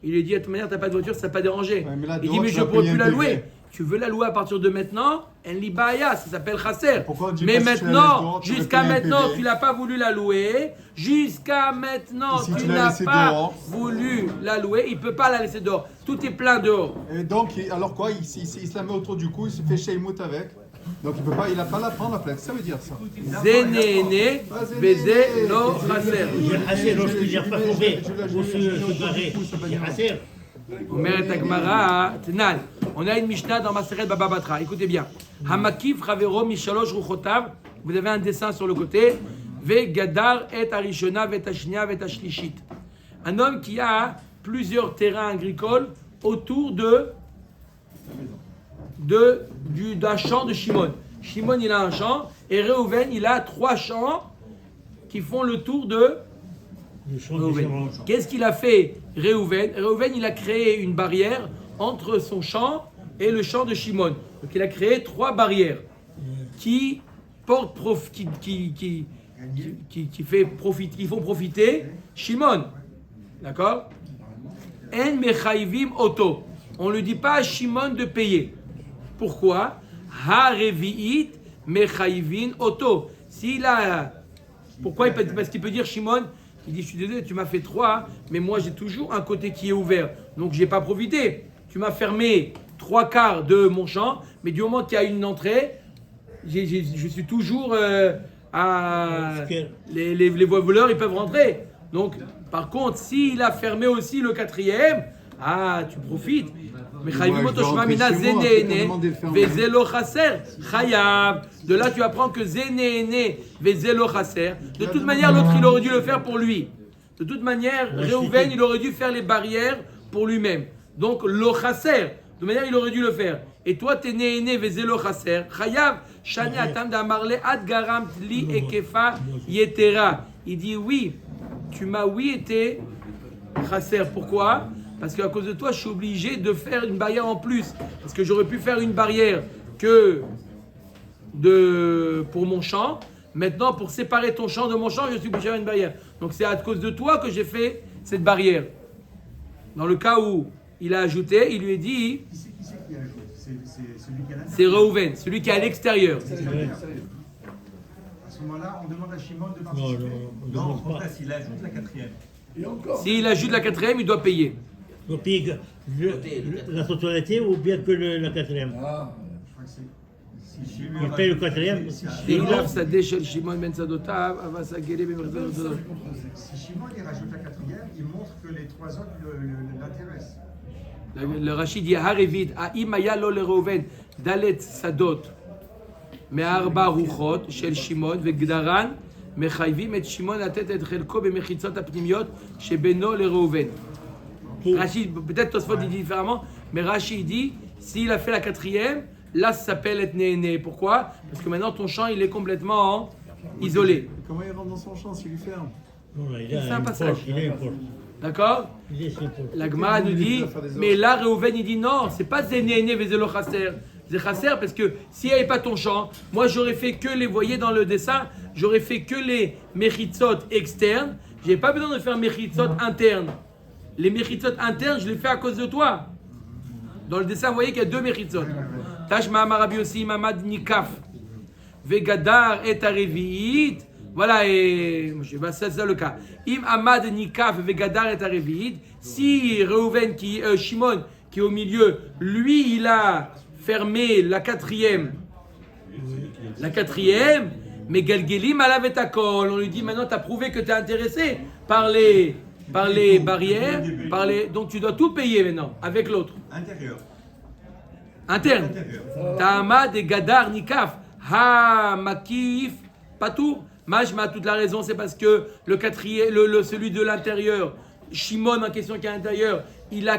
il lui dit, de toute manière, tu n'as pas de voiture, ça ne t'a pas dérangé. Ouais, il dit, mais je ne pourrais plus la louer. Tu veux la louer à partir de maintenant, en libaya, ça s'appelle chasser. Mais maintenant, jusqu'à maintenant, tu n'as pas voulu la louer. Jusqu'à maintenant, tu n'as pas voulu la louer. Il ne peut pas la laisser dehors. Tout est plein dehors. Et donc, alors quoi? Il se la met autour du cou, il se fait sheimout avec. Donc il n'a pas la prendre la plaque, ça veut dire ça. Zénéné, baiser, lo, chaser. Chaser, lorsque j'ai pas trouvé où se garer, chaser. On a une Mishnah dans Maseret Baba Batra. Écoutez bien. Hamakif Ravero Mishalosh Ruchotav. Vous avez un dessin sur le côté. Ve Gadar et Arishona ve Tashnia ve Tashlishit. Un homme qui a plusieurs terrains agricoles autour d'un champ de Shimon. Shimon, il a un champ, et Reuven, il a 3 champs qui font le tour de Reuven. Qu'est-ce qu'il a fait, Reuven? Reuven, il a créé une barrière entre son champ et le champ de Shimon. Donc il a créé 3 barrières qui font profiter Shimon. D'accord? En mechaivim oto. On ne lui dit pas à Shimon de payer. Pourquoi? Ha-revi'it mechaivin oto. S'il a... Pourquoi? Parce qu'il peut dire Shimon, il dit je suis désolé, tu m'as fait 3, mais moi j'ai toujours un côté qui est ouvert. Donc je n'ai pas profité. Tu m'as fermé 3/4 de mon champ, mais du moment qu'il y a une entrée, je suis toujours les voleurs, ils peuvent rentrer. Donc, par contre, s'il a fermé aussi le 4e, Ah, tu profites. Mais je dois rentrer chez moi, après, demander de faire De là, tu apprends que Zénéné Vezelo Chaser. De toute manière, l'autre, il aurait dû le faire pour lui. De toute manière, Réhouven, il aurait dû faire les barrières pour lui-même. Donc, lo Chaser. De toute manière, il aurait dû le faire. Et toi, t'es Néné Vezelo Chaser. Chayav, Shani Atam d'Amarle Ad Garam Tli Ekefa Yetera. Il dit oui, tu m'as été Chaser. Pourquoi? Parce qu'à cause de toi, je suis obligé de faire une barrière en plus. Parce que j'aurais pu faire une barrière pour mon champ. Maintenant, pour séparer ton champ de mon champ, je suis obligé de faire une barrière. Donc c'est à cause de toi que j'ai fait cette barrière. Dans le cas où il a ajouté, il lui a dit... Qui c'est qui ajoute? C'est celui qui a l'intérieur. C'est Reuven, celui qui est à l'extérieur. À ce moment-là, on demande à Shimon de participer. Non, au contraire, s'il ajoute la quatrième. Et encore. S'il ajoute la quatrième, il doit payer. Donc, la totalité ou bien que la quatrième? Ah. Je crois que c'est... Il paye le quatrième. Si Ve'ilav sadeh shel Shimon ben Sadotav, avasa gele ben Sadotav. Shimon il rajoute la quatrième, il montre que les trois autres l'intéressent. Le Rachid dit Harevit, Aïmaya lo le Reuven, Dalet Sadot, Me'arba Ruchot, Shel Shimon, Vegdaran, Mechayvim et Shimon לתת את חלקו במחיצות הפנימיות שבינו לראובן. Rachid, peut-être Tosfot dit différemment, mais Rachid dit, s'il a fait la quatrième, là ça s'appelle être néné. Pourquoi? Parce que maintenant ton champ il est complètement isolé. Comment il rentre dans son champ s'il lui ferme? C'est un passage. Il a une porte. D'accord? La Gemara nous dit, mais là Réhouven il dit non, c'est pas Zénéné Vezelo Chaser. C'est Chaser parce que s'il n'y avait pas ton champ, moi j'aurais fait que les, voyez dans le dessin, j'aurais fait que les mechitzot externes, j'ai pas besoin de faire mechitzot internes. Les mechitzot internes, je les fais à cause de toi. Dans le dessin, vous voyez qu'il y a deux mechitzot. Tash Ma'amarabi aussi, Mamad Nikaf. Vegadar et Areviit. Voilà, et c'est ça le cas. Im Amad Nikaf Vegadar et Areviit. Si Reuven, Shimon, qui est au milieu, lui, il a fermé la quatrième, mais Galgelim Alavetakol. On lui dit maintenant, tu as prouvé que tu es intéressé par les barrières, donc tu dois tout payer maintenant avec l'autre. Intérieur. Interne. Ta'amad et Gadar Nikaf. Ha Makif Patour. Majma, toute la raison, c'est parce que le quatrième, celui de l'intérieur, Shimon en question qui est à l'intérieur, il a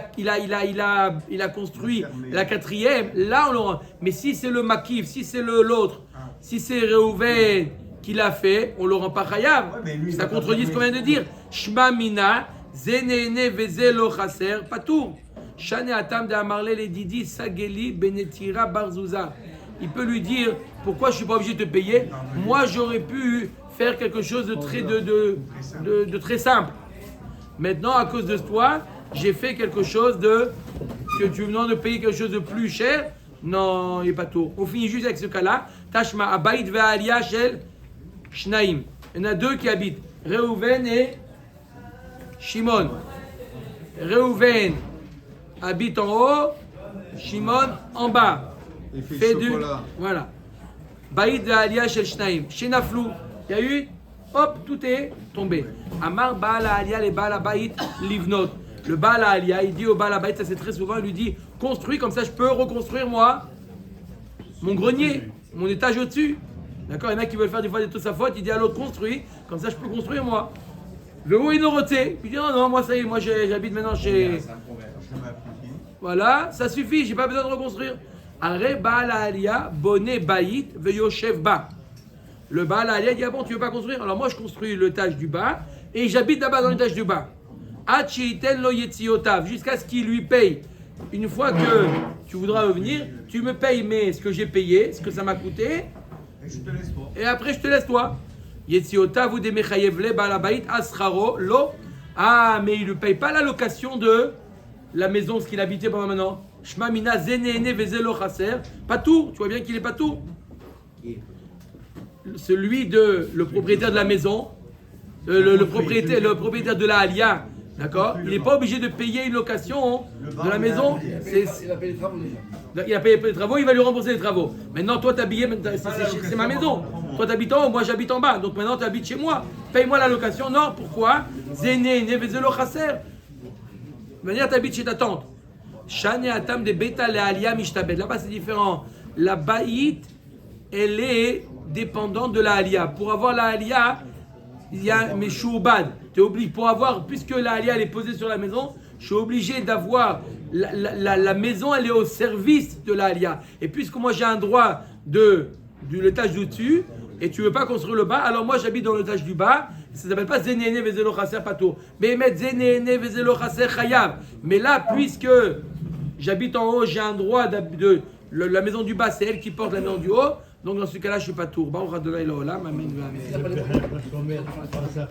construit la quatrième. Là, on l'aura. Mais si c'est le Makif, si c'est l'autre, si c'est Réhouven qui l'a fait, on ne le rend pas chayav. Ça contredit ce qu'on vient de dire. Shma mina, zenene vezelo chaser, patour. Shane atam de amarle le didi sageli benetira barzouza. Il peut lui dire pourquoi je ne suis pas obligé de te payer. Moi, j'aurais pu faire quelque chose de très simple. Maintenant, à cause de toi, j'ai fait quelque chose que tu me demandes de payer quelque chose de plus cher. Non, il n'est pas tout. On finit juste avec ce cas-là. Tashma abayit ve'alia shel shnaim. Il y en a deux qui habitent. Réhouven et Shimon. Réhouven habite en haut, Shimon en bas. Il fait le chocolat. Voilà. Baïd ve'alia shel shnaim. Shenaflou. Il y a eu, hop, tout est tombé. Amar Baal Alia les Baal Abayit livnot. Le Baal Alia, il dit au Baal Abayit, ça c'est très souvent, il lui dit construis comme ça je peux reconstruire moi mon grenier, mon étage au-dessus. D'accord, il y en a qui veulent faire des fois des tout sa faute, il dit à l'autre construis, comme ça je peux construire moi. Le haut inoroté, il dit non, moi ça y est, moi j'habite maintenant chez. Voilà, ça suffit, j'ai pas besoin de reconstruire. Arre Baal Alia, bonnet Bayit, veyoshev ba. Le Baal Alia dit, ah bon, tu veux pas construire? Alors moi, je construis l'étage du bas et j'habite là-bas dans l'étage du bas. Jusqu'à ce qu'il lui paye. Une fois que tu voudras revenir, tu me payes ce que j'ai payé, ce que ça m'a coûté. Et je te laisse toi. Et après, je te laisse toi. Yetziota, vous demechayevle, balabait, asraro, lo. Ah, mais il ne paye pas la location de la maison, ce qu'il habitait pendant maintenant. Shma mina zenene vezelo chaser. Pas tout. Tu vois bien qu'il n'est pas tout. Celui le propriétaire de la maison, le propriétaire de la Alia, d'accord? Il n'est pas obligé de payer une location de la maison. Il a payé les travaux déjà. Il a payé les travaux, il va lui rembourser les travaux. Maintenant, toi, c'est ma maison. Toi, tu habites en haut, moi, j'habite en bas. Donc maintenant, tu habites chez moi. Paye-moi la location. Non, pourquoi? Zéné, nevezelo chaser. manière, tu habites chez ta tante. Shane atam de beta le alia mishtabed. Là-bas, c'est différent. La baït, elle est dépendante de la alia. Pour avoir la alia, il y a mes choubad. Tu es obligé, pour avoir, puisque la alia elle est posée sur la maison, je suis obligé d'avoir la maison, elle est au service de la alia. Et puisque moi j'ai un droit de l'étage du dessus, et tu veux pas construire le bas, alors moi j'habite dans l'étage du bas. Ça s'appelle pas Zenene Vezelo Chaser Pato. Mais mettre Zenene Vezelo Chaser Chayav. Mais là, puisque j'habite en haut, j'ai un droit la maison du bas, c'est elle qui porte la maison du haut. Donc dans ce cas-là, je suis pas tour. Baruch Adonai L'Olam. Amen. Parce qu'on met ça.